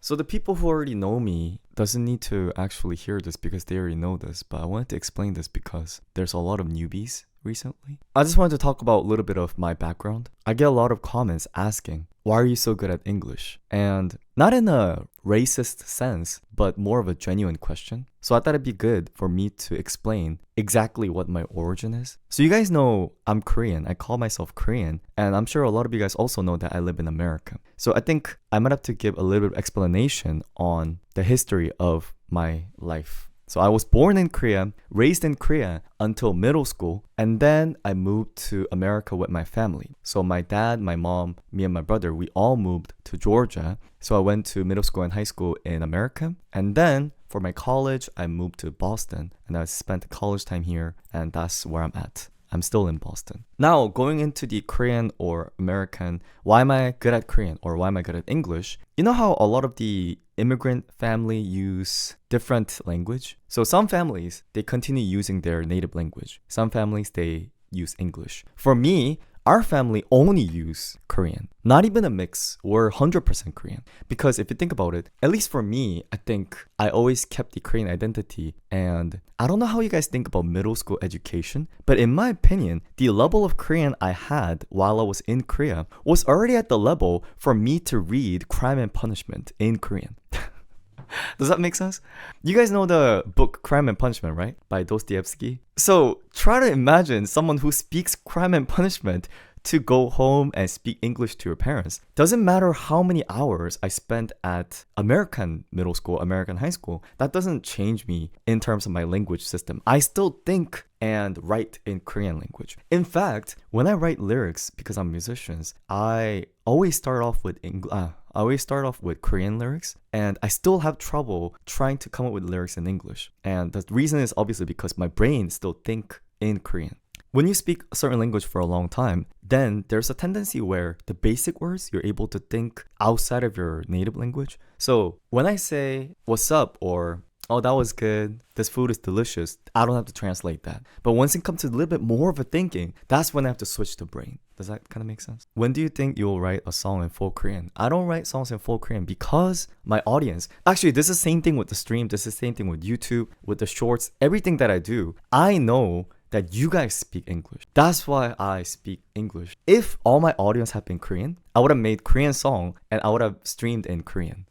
So the people who already know me doesn't need to actually hear this because they already know this, but I wanted to explain this because there's a lot of newbies recently. I just wanted to talk about a little bit of my background. I get a lot of comments asking, why are you so good at English? And not in a racist sense, but more of a genuine question. So I thought it'd be good for me to explain exactly what my origin is. So you guys know I'm Korean. I call myself Korean. And I'm sure a lot of you guys also know that I live in America. So I think I might have to give a little bit of explanation on the history of my life. So I was born in Korea, raised in Korea until middle school, and then I moved to America with my family. So my dad, my mom, me and my brother, we all moved to Georgia. So I went to middle school and high school in America. And then for my college, I moved to Boston and I spent college time here, and that's where I'm at. I'm still in Boston. Now, going into the Korean or American, why am I good at Korean or why am I good at English? You know how a lot of the immigrant family use different language? So some families, they continue using their native language. Some families, they use English. For me, our family only use Korean. Not even a mix. We're 100% Korean. Because if you think about it, at least for me, I think I always kept the Korean identity. And I don't know how you guys think about middle school education, but in my opinion, the level of Korean I had while I was in Korea was already at the level for me to read Crime and Punishment in Korean. Does that make sense? You guys know the book Crime and Punishment, right? By Dostoevsky. So try to imagine someone who speaks Crime and Punishment to go home and speak English to your parents. Doesn't matter how many hours I spent at American middle school, American high school, that doesn't change me in terms of my language system. I still think and write in Korean language. In fact, when I write lyrics, because I'm a musician, I always start off with Korean lyrics, and I still have trouble trying to come up with lyrics in English. And the reason is obviously because my brain still think in Korean. When you speak a certain language for a long time, then there's a tendency where the basic words, you're able to think outside of your native language. So when I say, what's up, or oh, that was good, this food is delicious, I don't have to translate that. But once it comes to a little bit more of a thinking, that's when I have to switch the brain. Does that kind of make sense? When do you think you'll write a song in full Korean? I don't write songs in full Korean because my audience, actually this is the same thing with the stream, this is the same thing with YouTube, with the shorts, everything that I do, I know that you guys speak English. That's why I speak English. If all my audience had been Korean, I would have made Korean song and I would have streamed in Korean.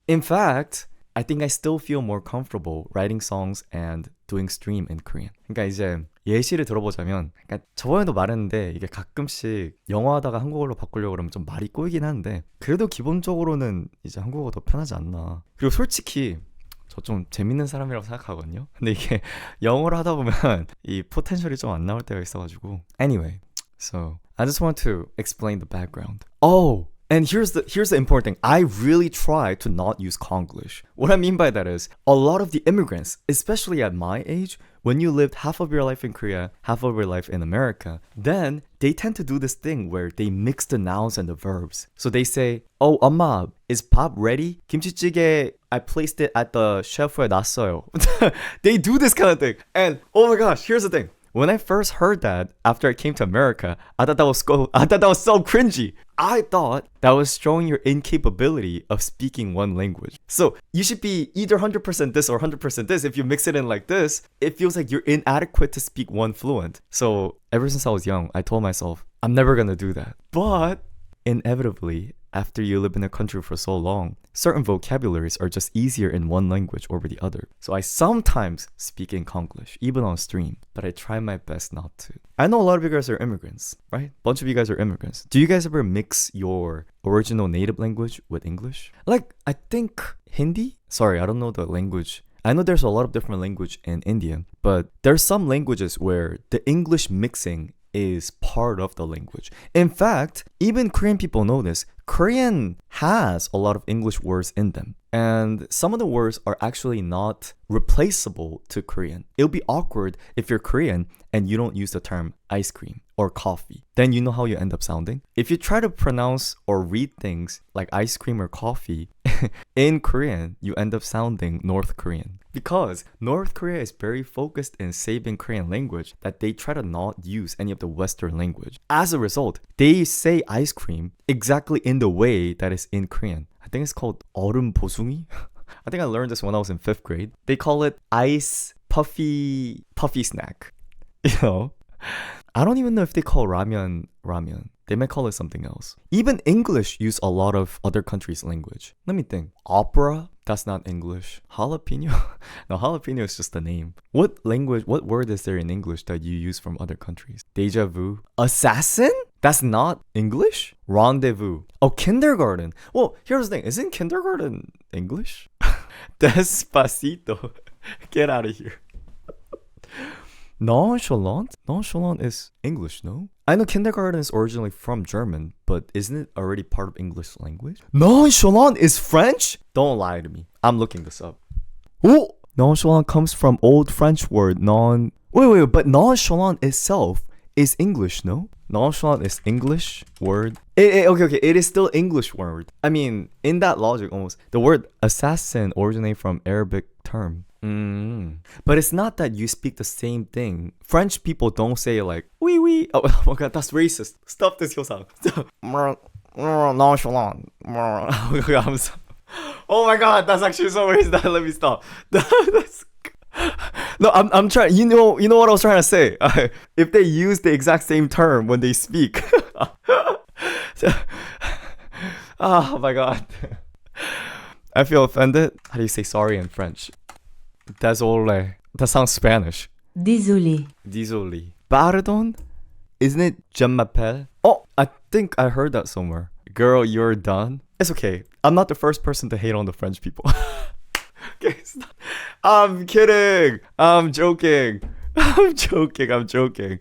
In fact, I think I still feel more comfortable writing songs and doing stream in Korean. 그러니까 이제 예시를 들어보자면, 그러니까 저번에도 말했는데 이게 가끔씩 영어 하다가 한국어로 바꾸려고 그러면 좀 말이 꼬이긴 하는데 그래도 기본적으로는 이제 한국어가 더 편하지 않나. 그리고 솔직히 저 좀 재밌는 사람이라고 생각하거든요. 근데 이게 영어로 하다 보면 이 포텐셜이 좀 안 나올 때가 있어가지고. Anyway, so I just want to explain the background. Oh! And here's the important thing. I really try to not use Konglish. What I mean by that is, a lot of the immigrants, especially at my age, when you lived half of your life in Korea, half of your life in America, then they tend to do this thing where they mix the nouns and the verbs. So they say, oh, 엄마, is pop ready? 김치찌개, I placed it at the shelf에 놨어요. They do this kind of thing. And oh my gosh, here's the thing. When I first heard that after I came to America, I thought that was so cringy. I thought that was showing your incapability of speaking one language. So you should be either 100% this or 100% this. If you mix it in like this, it feels like you're inadequate to speak one fluent. So ever since I was young, I told myself, I'm never gonna do that. But inevitably, after you live in a country for so long, certain vocabularies are just easier in one language over the other. So I sometimes speak in Konglish, even on stream, but I try my best not to. I know a lot of you guys are immigrants, right? A bunch of you guys are immigrants. Do you guys ever mix your original native language with English? Like, I think Hindi? Sorry, I don't know the language. I know there's a lot of different language in India, but there's some languages where the English mixing is part of the language. In fact, even Korean people know this. Korean has a lot of English words in them. And some of the words are actually not replaceable to Korean. It'll be awkward if you're Korean and you don't use the term ice cream or coffee. Then you know how you end up sounding. If you try to pronounce or read things like ice cream or coffee in Korean, you end up sounding North Korean. Because North Korea is very focused in saving Korean language that they try to not use any of the Western language. As a result, they say ice cream exactly in the way that is in Korean. I think it's called 얼음 보숭이. I think I learned this when I was in 5th grade. They call it ice puffy snack. You know? I don't even know if they call ramen. They might call it something else. Even English use a lot of other countries' language. Let me think. Opera? That's not English. Jalapeno? No, jalapeno is just a name. What word is there in English that you use from other countries? Deja vu? Assassin? That's not English? Rendezvous. Oh, kindergarten. Well, here's the thing. Isn't kindergarten English? Despacito. Get out of here. Nonchalant? Nonchalant is English, no? I know kindergarten is originally from German, but isn't it already part of English language? Nonchalant is French? Don't lie to me. I'm looking this up. Oh! Nonchalant comes from old French word Wait, but nonchalant itself is English, no? Nonchalant is English word. Okay. It is still English word. I mean, in that logic almost, the word assassin originates from Arabic term. But it's not that you speak the same thing. French people don't say like, oui, oui. Oh my god, that's racist. Stop this, Hyosang. Nonchalant. Oh my god, that's actually so racist. Let me stop. No, I'm trying. You know what I was trying to say. If they use the exact same term when they speak. Oh my god. I feel offended. How do you say sorry in French? Désolé. That sounds Spanish. Désolé. Désolé. Pardon? Isn't it je m'appelle? Oh, I think I heard that somewhere. Girl, you're done. It's okay. I'm not the first person to hate on the French people. Okay, stop. I'm kidding. I'm joking. I'm joking.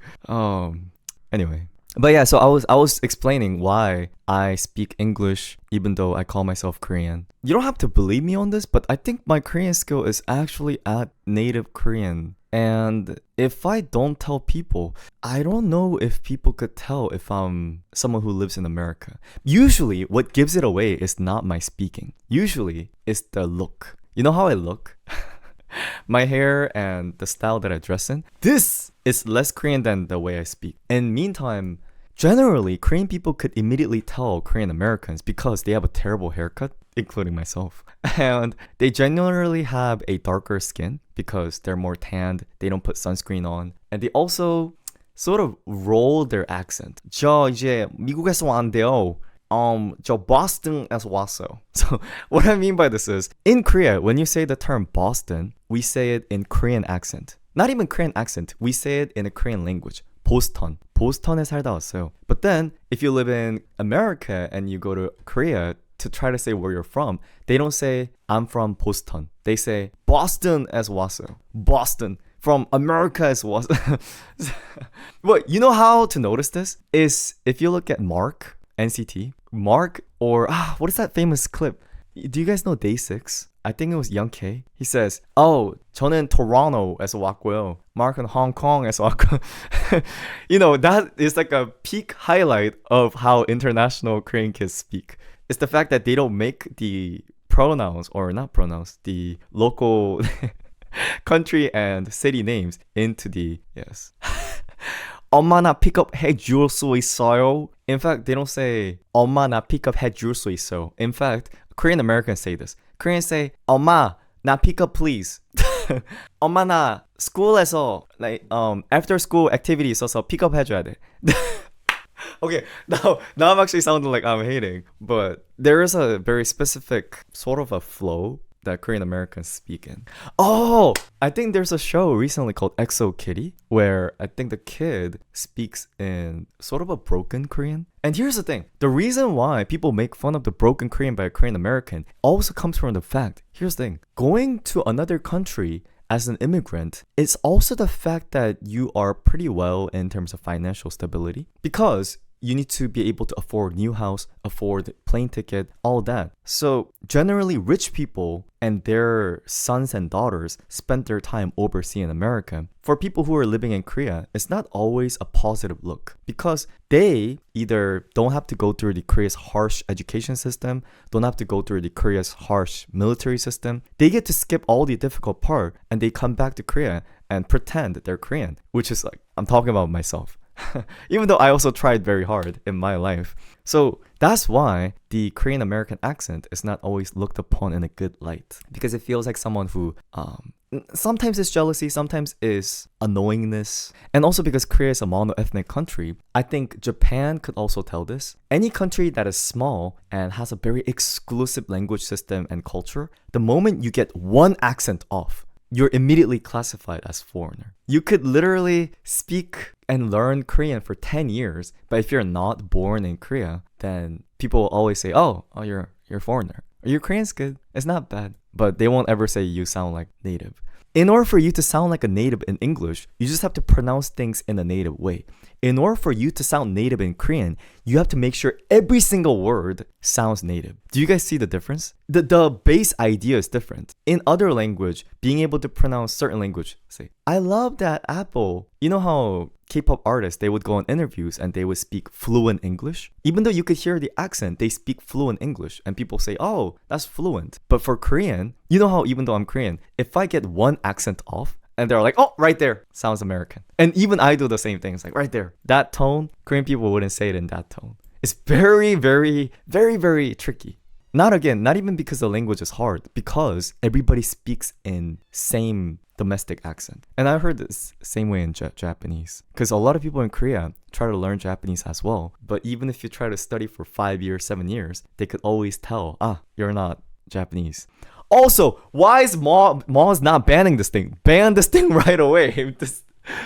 Anyway. But yeah, so I was explaining why I speak English even though I call myself Korean. You don't have to believe me on this, but I think my Korean skill is actually at native Korean. And if I don't tell people, I don't know if people could tell if I'm someone who lives in America. Usually, what gives it away is not my speaking. Usually, it's the look. You know how I look? My hair and the style that I dress in. This is less Korean than the way I speak. And meantime, generally, Korean people could immediately tell Korean Americans because they have a terrible haircut, including myself. And they generally have a darker skin because they're more tanned, they don't put sunscreen on. And they also sort of roll their accent. 저 이제 미국에서 왔는데요. 저 Boston에서 왔어요. So what I mean by this is, in Korea, when you say the term Boston, we say it in Korean accent. Not even Korean accent, we say it in a Korean language. 보스턴. 보스턴에 살다 왔어요. But then, if you live in America and you go to Korea to try to say where you're from, they don't say, I'm from Boston. They say, Boston에서 왔어요. Boston. From America as was. But you know how to notice this? Is if you look at Mark, NCT, Mark, or what is that famous clip? Do you guys know Day 6? I think it was Young K. He says, 저는 Toronto에서 왔고요. Mark은 Hong Kong에서 왔고. You know, that is like a peak highlight of how international Korean kids speak. It's the fact that they don't make the pronouns, or not pronouns, the local country and city names into the, yes. 엄마 나 픽업 해줄 수 있어요? In fact, they don't say 엄마 나 픽업 해줄 수 있어요. In fact, Korean Americans say this. Koreans say 엄마 나 픽업 please. 엄마 나 school에서 like after school activity 있어서 픽업 해줘야 돼. Okay, now I'm actually sounding like I'm hating, but there is a very specific sort of a flow that Korean Americans speak in. Oh, I think there's a show recently called Exo Kitty where I think the kid speaks in sort of a broken Korean. And here's the thing. The reason why people make fun of the broken Korean by a Korean American also comes from the fact, here's the thing. Going to another country as an immigrant, it's also the fact that you are pretty well in terms of financial stability. Because you need to be able to afford new house, afford plane ticket, all that. So generally rich people and their sons and daughters spend their time overseas in America. For people who are living in Korea, it's not always a positive look because they either don't have to go through the Korea's harsh education system, don't have to go through the Korea's harsh military system. They get to skip all the difficult part and they come back to Korea and pretend that they're Korean, which is like, I'm talking about myself. Even though I also tried very hard in my life. So that's why the Korean American accent is not always looked upon in a good light. Because it feels like someone who sometimes is jealousy, sometimes is annoyingness. And also because Korea is a mono-ethnic country, I think Japan could also tell this. Any country that is small and has a very exclusive language system and culture, the moment you get one accent off, you're immediately classified as foreigner. You could literally speak and learn Korean for 10 years, but if you're not born in Korea, then people will always say, oh, you're a foreigner. Your Korean's good. It's not bad. But they won't ever say you sound like native. In order for you to sound like a native in English, you just have to pronounce things in a native way. In order for you to sound native in Korean, you have to make sure every single word sounds native. Do you guys see the difference? The base idea is different. In other language, being able to pronounce certain language, say, I love that apple. You know how K-pop artists, they would go on interviews and they would speak fluent English? Even though you could hear the accent, they speak fluent English and people say, oh, that's fluent. But for Korean, you know how even though I'm Korean, if I get one accent off, and they're like, oh, right there, sounds American. And even I do the same thing. It's like, right there. That tone, Korean people wouldn't say it in that tone. It's very, very, very, very tricky. Not even because the language is hard, because everybody speaks in same domestic accent. And I heard this same way in Japanese. Because a lot of people in Korea try to learn Japanese as well. But even if you try to study for 5 years, 7 years, they could always tell, you're not Japanese. Also, why is Ma's not banning this thing? Ban this thing right away.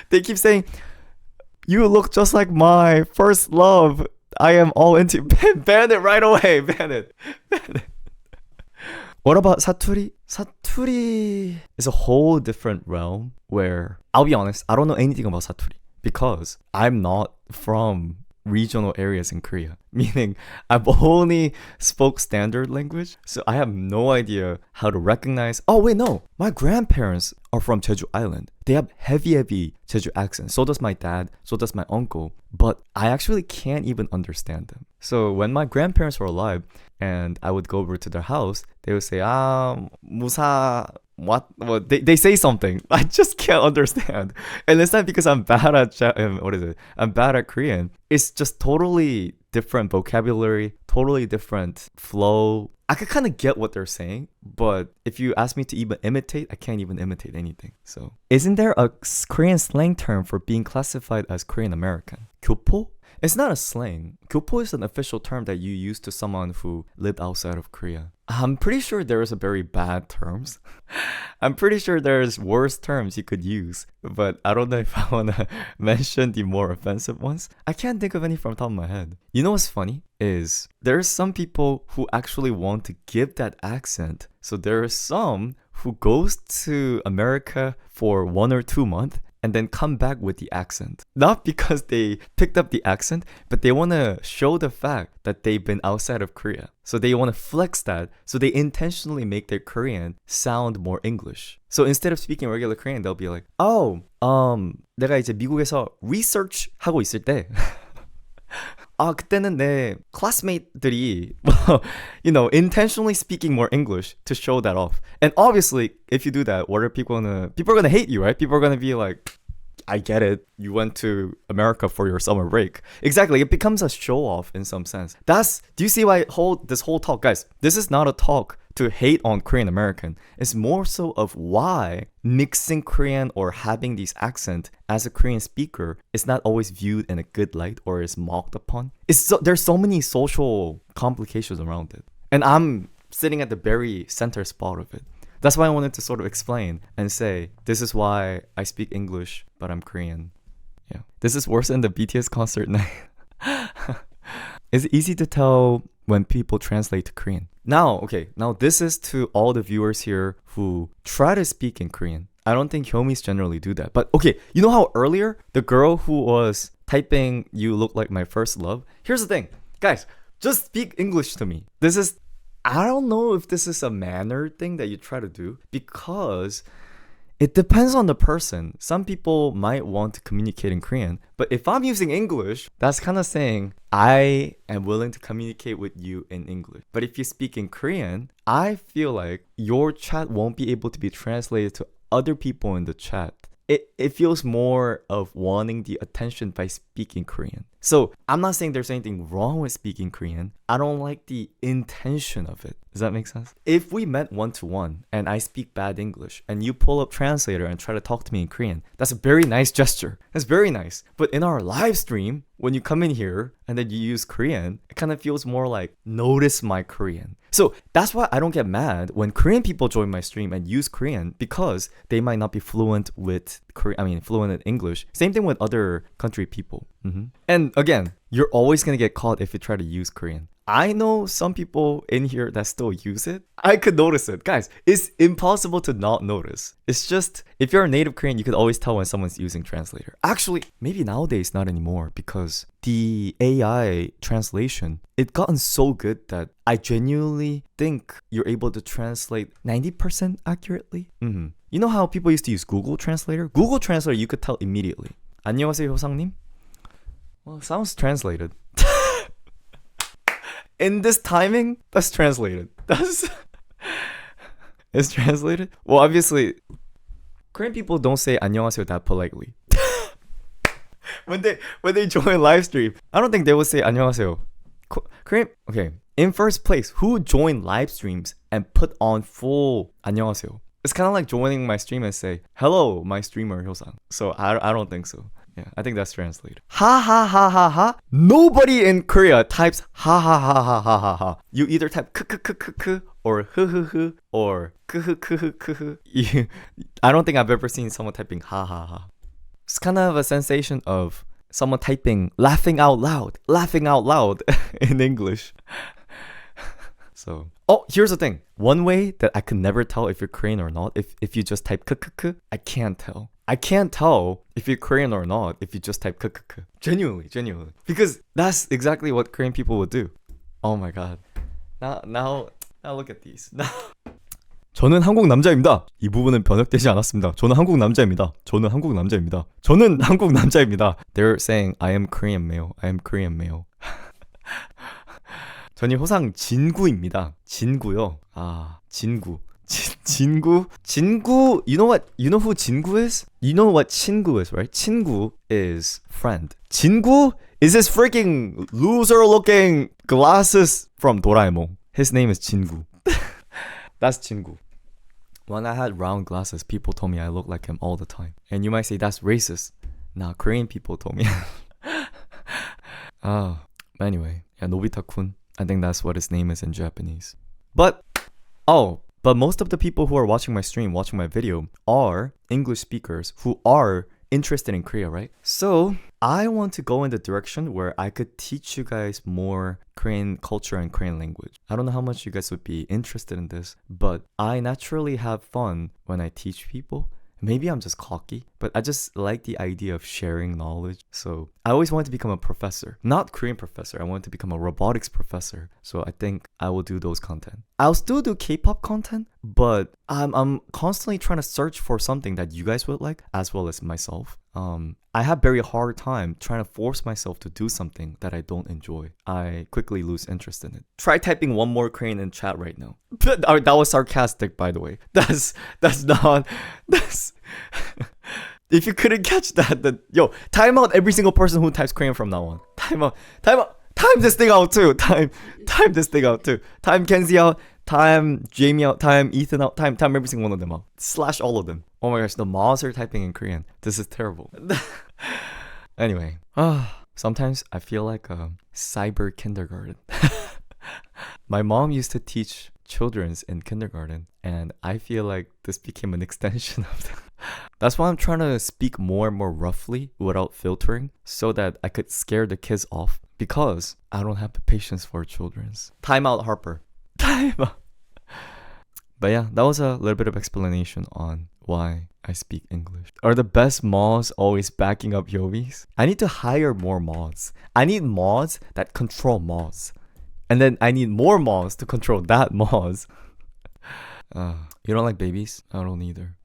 They keep saying, you look just like my first love. I am all into ban it right away. Ban it. What about Saturi? Saturi is a whole different realm where, I'll be honest, I don't know anything about Saturi because I'm not from regional areas in Korea, meaning I've only spoke standard language, so I have no idea how to recognize. Oh wait, no, my grandparents are from Jeju Island. They have heavy Jeju accent. So does my dad, so does my uncle, but I actually can't even understand them. So when my grandparents were alive and I would go over to their house, they would say, 무사, what? Well, they say something. I just can't understand. And it's not because I'm bad at I'm bad at Korean. It's just totally different vocabulary, totally different flow. I could kind of get what they're saying, but if you ask me to even imitate, I can't even imitate anything. So, isn't there a Korean slang term for being classified as Korean American? 교포? It's not a slang. 교포 is an official term that you use to someone who lived outside of Korea. I'm pretty sure there is a very bad terms. I'm pretty sure there's worse terms you could use, but I don't know if I want to mention the more offensive ones. I can't think of any from the top of my head. You know what's funny is there's some people who actually want to give that accent. So there are some who goes to America for 1 or 2 months and then come back with the accent. Not because they picked up the accent, but they want to show the fact that they've been outside of Korea. So they want to flex that. So they intentionally make their Korean sound more English. So instead of speaking regular Korean, they'll be like, 내가 이제 미국에서 research 하고 있을 때 그때는 내 classmate들이 intentionally speaking more English to show that off. And obviously, if you do that, what are people are gonna hate you, right? People are gonna be like, I get it. You went to America for your summer break. Exactly. It becomes a show off in some sense. Do you see why this whole talk, guys, this is not a talk to hate on Korean American. It's more so of why mixing Korean or having these accent as a Korean speaker is not always viewed in a good light or is mocked upon. There's so many social complications around it. And I'm sitting at the very center spot of it. That's why I wanted to sort of explain and say, this is why I speak English, but I'm Korean. Yeah. This is worse than the BTS concert night. It's easy to tell when people translate to Korean. Now this is to all the viewers here who try to speak in Korean. I don't think Hyomis generally do that. But okay, you know how earlier the girl who was typing "you look like my first love." Here's the thing, guys. Just speak English to me. I don't know if this is a manner thing that you try to do, because it depends on the person. Some people might want to communicate in Korean, but if I'm using English, that's kind of saying I am willing to communicate with you in English. But if you speak in Korean, I feel like your chat won't be able to be translated to other people in the chat. It feels more of wanting the attention by speaking Korean. So I'm not saying there's anything wrong with speaking Korean. I don't like the intention of it. Does that make sense? If we met one-to-one and I speak bad English and you pull up translator and try to talk to me in Korean, that's a very nice gesture. That's very nice. But in our live stream, when you come in here and then you use Korean, it kind of feels more like notice my Korean. So that's why I don't get mad when Korean people join my stream and use Korean, because they might not be fluent with fluent in English. Same thing with other country people. And again, you're always gonna get caught if you try to use Korean. I know some people in here that still use it. I could notice it. Guys, it's impossible to not notice. It's just, if you're a native Korean, you could always tell when someone's using translator. Actually, maybe nowadays not anymore, because the AI translation, it's gotten so good that I genuinely think you're able to translate 90% accurately. You know how people used to use Google Translator? Google Translator, you could tell immediately. 안녕하세요, 효상님. Well, sounds translated. In this timing, that's translated. It's translated? Well, obviously, Korean people don't say 안녕하세요 that politely. when they join live stream, I don't think they would say 안녕하세요. Korean, okay. In first place, who joined live streams and put on full 안녕하세요? It's kind of like joining my stream and say, hello, my streamer Hyosang. So I don't think so. Yeah, I think that's translated. Ha ha ha ha ha. Nobody in Korea types ha ha ha ha ha ha ha. You either type k k k k k or h h h or k h k h k h. I don't think I've ever seen someone typing ha ha ha. It's kind of a sensation of someone typing laughing out loud in English. So, oh, here's the thing. One way that I could never tell if you're Korean or not, if you just type k k k, I can't tell. I can't tell if you're Korean or not if you just type k k k. Genuinely. Because that's exactly what Korean people would do. Oh my god. Now look at these. 저는 한국 남자입니다. 이 부분은 번역되지 않았습니다. 저는 한국 남자입니다. They're saying I am Korean male. 저는 호상 진구입니다. 진구요. 진구. 진구. You know who 진구 is? You know what 친구 is, right? 친구 is friend. 진구 is this freaking loser looking glasses from Doraemon. His name is 진구. That's 친구. When I had round glasses, people told me I look like him all the time. And you might say that's racist. Nah, Korean people told me. Anyway, yeah, Nobita-kun. I think that's what his name is in Japanese. But most of the people who are watching my stream, watching my video, are English speakers who are interested in Korea, right? So I want to go in the direction where I could teach you guys more Korean culture and Korean language. I don't know how much you guys would be interested in this, but I naturally have fun when I teach people. Maybe I'm just cocky, but I just like the idea of sharing knowledge. So I always wanted to become a professor. Not Korean professor. I wanted to become a robotics professor. So I think I will do those content. I'll still do K-pop content, but I'm constantly trying to search for something that you guys would like, as well as myself. I have very hard time trying to force myself to do something that I don't enjoy. I quickly lose interest in it. Try typing one more Korean in chat right now. That was sarcastic, by the way. That's not. If you couldn't catch that, then yo, time out every single person who types Korean from now on. Time out. Time this thing out too. Time this thing out too. Time Kenzie out. Time Jamie out. Time Ethan out. Time every single one of them out. Slash all of them. Oh my gosh, the moms are typing in Korean. This is terrible. Anyway, sometimes I feel like a cyber kindergarten. My mom used to teach children's in kindergarten, and I feel like this became an extension of that. That's why I'm trying to speak more and more roughly without filtering, so that I could scare the kids off, because I don't have the patience for children's. Time out, Harper. Time out. But yeah, that was a little bit of explanation on why I speak English. Are the best mods always backing up Yovis? I need to hire more mods. I need mods that control mods. And then I need more mods to control that mods. You don't like babies? I don't either.